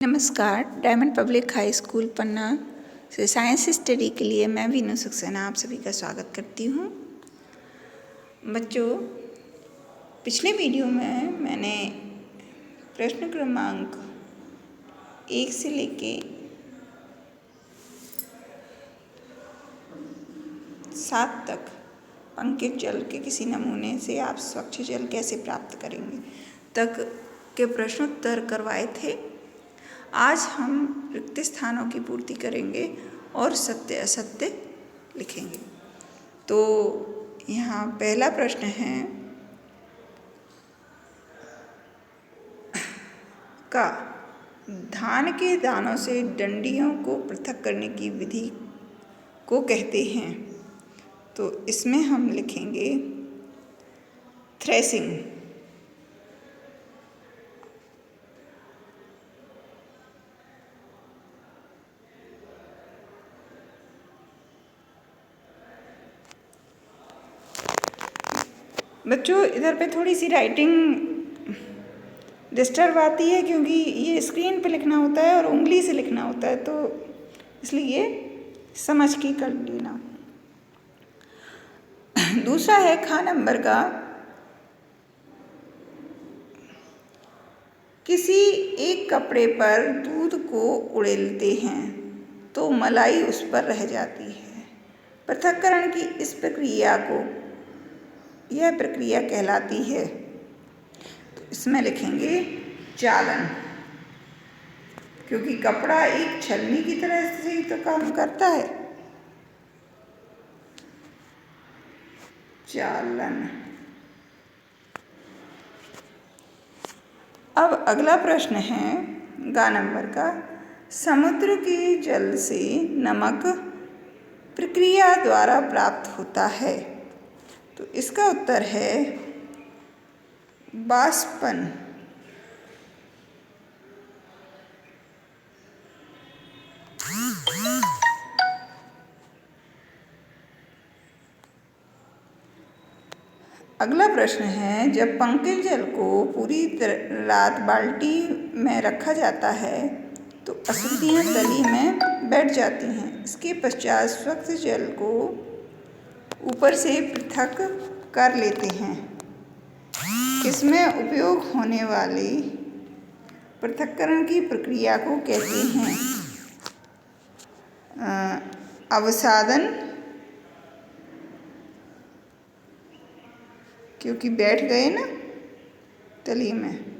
नमस्कार। Diamond public high school पन्ना से science study के लिए मैं वीनू सक्सेना आप सभी का स्वागत करती हूँ। बच्चों, पिछले वीडियो में मैंने प्रश्न क्रमांक 1 से लेके 7 तक पंकित जल के किसी नमूने से आप स्वच्छ जल कैसे प्राप्त करेंगे तक के प्रश्नोत्तर करवाए थे। आज हम रिक्त स्थानों की पूर्ति करेंगे और सत्य असत्य लिखेंगे। तो यहाँ पहला प्रश्न है का धान के दानों से डंडियों को पृथक करने की विधि को कहते हैं। तो इसमें हम लिखेंगे थ्रेसिंग। बच्चों, इधर पे थोड़ी सी राइटिंग डिस्टर्ब आती है क्योंकि ये स्क्रीन पे लिखना होता है और उंगली से लिखना होता है, तो इसलिए समझ के कर लेना। दूसरा है खा नंबर का, किसी एक कपड़े पर दूध को उड़ेलते हैं तो मलाई उस पर रह जाती है। पृथक्करण की इस प्रक्रिया को यह प्रक्रिया कहलाती है। तो इसमें लिखेंगे चालन, क्योंकि कपड़ा एक छलनी की तरह से ही तो काम करता है। चालन। अब अगला प्रश्न है गा नंबर का, समुद्र के जल से नमक प्रक्रिया द्वारा प्राप्त होता है। तो इसका उत्तर है बाष्पन। अगला प्रश्न है, जब पंकित जल को पूरी रात बाल्टी में रखा जाता है तो अशुद्धियाँ तली में बैठ जाती हैं। इसके पश्चात स्वच्छ जल को ऊपर से पृथक कर लेते हैं। इसमें उपयोग होने वाली पृथक्करण की प्रक्रिया को कहते हैं अवसादन, क्योंकि बैठ गए ना तली में।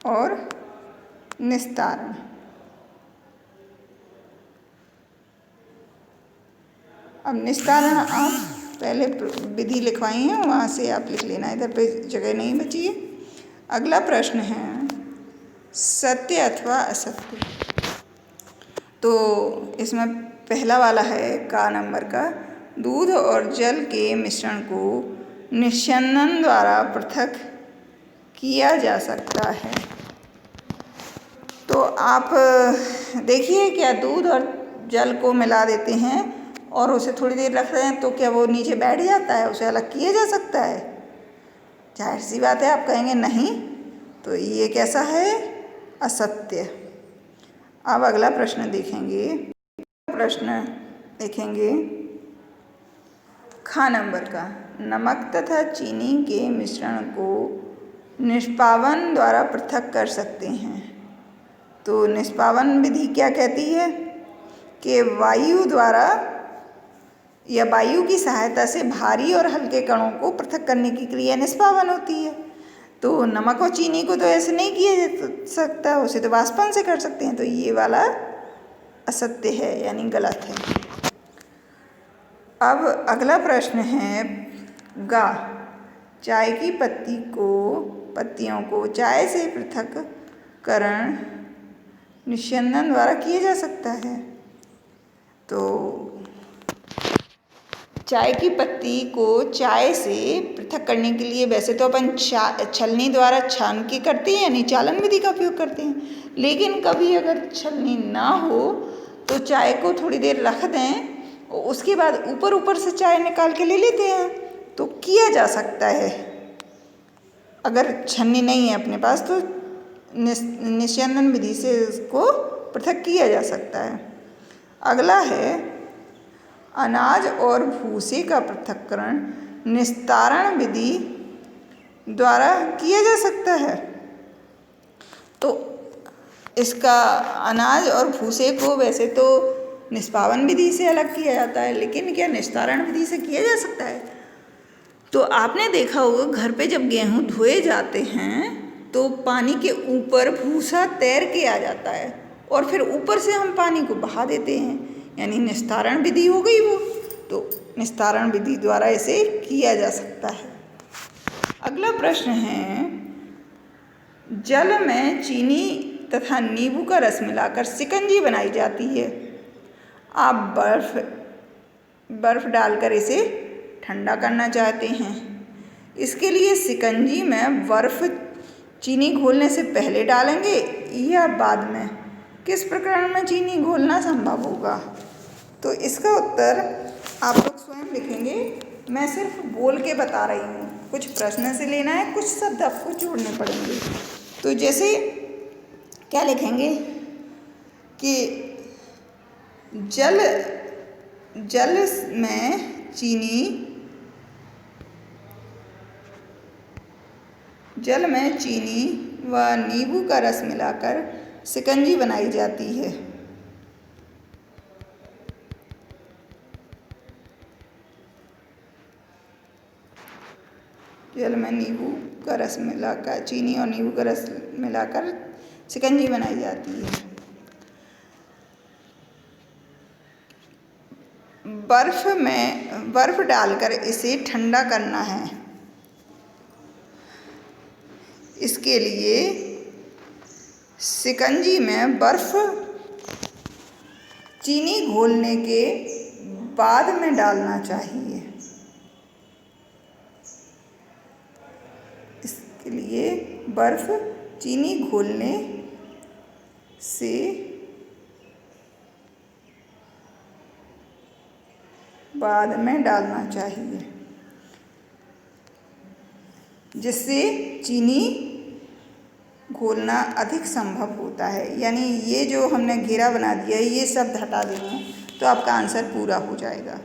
और निस्तारण। अब निस्तारण आप पहले विधि लिखवाई है, वहाँ से आप लिख लेना, इधर पे जगह नहीं बची है। अगला प्रश्न है सत्य अथवा असत्य। तो इसमें पहला वाला है का नंबर का, दूध और जल के मिश्रण को निस्यंदन द्वारा पृथक किया जा सकता है। तो आप देखिए, क्या दूध और जल को मिला देते हैं और उसे थोड़ी देर रख रहे हैं तो क्या वो नीचे बैठ जाता है, उसे अलग किया जा सकता है? जाहिर सी बात है, आप कहेंगे नहीं। तो ये कैसा है? असत्य। अब अगला प्रश्न देखेंगे। प्रश्न देखेंगे खा नंबर का, नमक तथा चीनी के मिश्रण को निष्पावन द्वारा पृथक कर सकते हैं। तो निष्पावन विधि क्या कहती है कि वायु द्वारा या वायु की सहायता से भारी और हल्के कणों को पृथक करने की क्रिया निष्पावन होती है। तो नमक और चीनी को तो ऐसे नहीं किया जा सकता, उसे तो वाष्पन से कर सकते हैं। तो ये वाला असत्य है, यानी गलत है। अब अगला प्रश्न है गा, चाय की पत्तियों को चाय से पृथक्करण निस्यंदन द्वारा किया जा सकता है। तो चाय की पत्ती को चाय से पृथक करने के लिए वैसे तो अपन छलनी द्वारा छान के करते हैं, यानी चालन विधि का उपयोग करते हैं। लेकिन कभी अगर छलनी ना हो तो चाय को थोड़ी देर रख दें और उसके बाद ऊपर ऊपर से चाय निकाल के ले लेते हैं, तो किया जा सकता है। अगर छन्नी नहीं है अपने पास तो निस्यंदन विधि से इसको पृथक किया जा सकता है। अगला है अनाज और भूसे का पृथक्करण निस्तारण विधि द्वारा किया जा सकता है। तो इसका अनाज और भूसे को वैसे तो निष्पावन विधि से अलग किया जाता है, लेकिन क्या निस्तारण विधि से किया जा सकता है? तो आपने देखा होगा घर पे जब गेहूँ धोए जाते हैं तो पानी के ऊपर भूसा तैर के आ जाता है और फिर ऊपर से हम पानी को बहा देते हैं, यानी निस्तारण विधि हो गई वो। तो निस्तारण विधि द्वारा इसे किया जा सकता है। अगला प्रश्न है जल में चीनी तथा नींबू का रस मिलाकर शिकंजी बनाई जाती है। आप बर्फ डालकर इसे ठंडा करना चाहते हैं। इसके लिए शिकंजी में बर्फ चीनी घोलने से पहले डालेंगे या बाद में? किस प्रकार में चीनी घोलना संभव होगा? तो इसका उत्तर आप लोग स्वयं लिखेंगे, मैं सिर्फ बोल के बता रही हूँ। कुछ प्रश्न से लेना है, कुछ शब्द आपको जोड़ने पड़ेंगे। तो जैसे क्या लिखेंगे कि जल में चीनी व नींबू का रस मिलाकर शिकंजी बनाई जाती है। जल में नींबू का रस मिलाकर चीनी और नींबू का रस मिलाकर शिकंजी बनाई जाती है। बर्फ डालकर इसे ठंडा करना है। इसके लिए शिकंजी में बर्फ चीनी घोलने के बाद में डालना चाहिए। इसके लिए बर्फ चीनी घोलने से बाद में डालना चाहिए, जिससे चीनी घोलना अधिक संभव होता है। यानी ये जो हमने घेरा बना दिया है, ये शब्द हटा देंगे तो आपका आंसर पूरा हो जाएगा।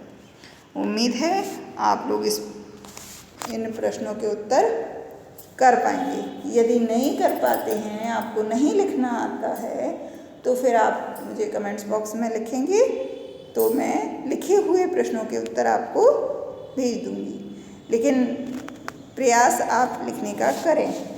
उम्मीद है आप लोग इन प्रश्नों के उत्तर कर पाएंगे। यदि नहीं कर पाते हैं, आपको नहीं लिखना आता है, तो फिर आप मुझे कमेंट्स बॉक्स में लिखेंगे, तो मैं लिखे हुए प्रश्नों के उत्तर आपको भेज दूंगी। लेकिन प्रयास आप लिखने का करें।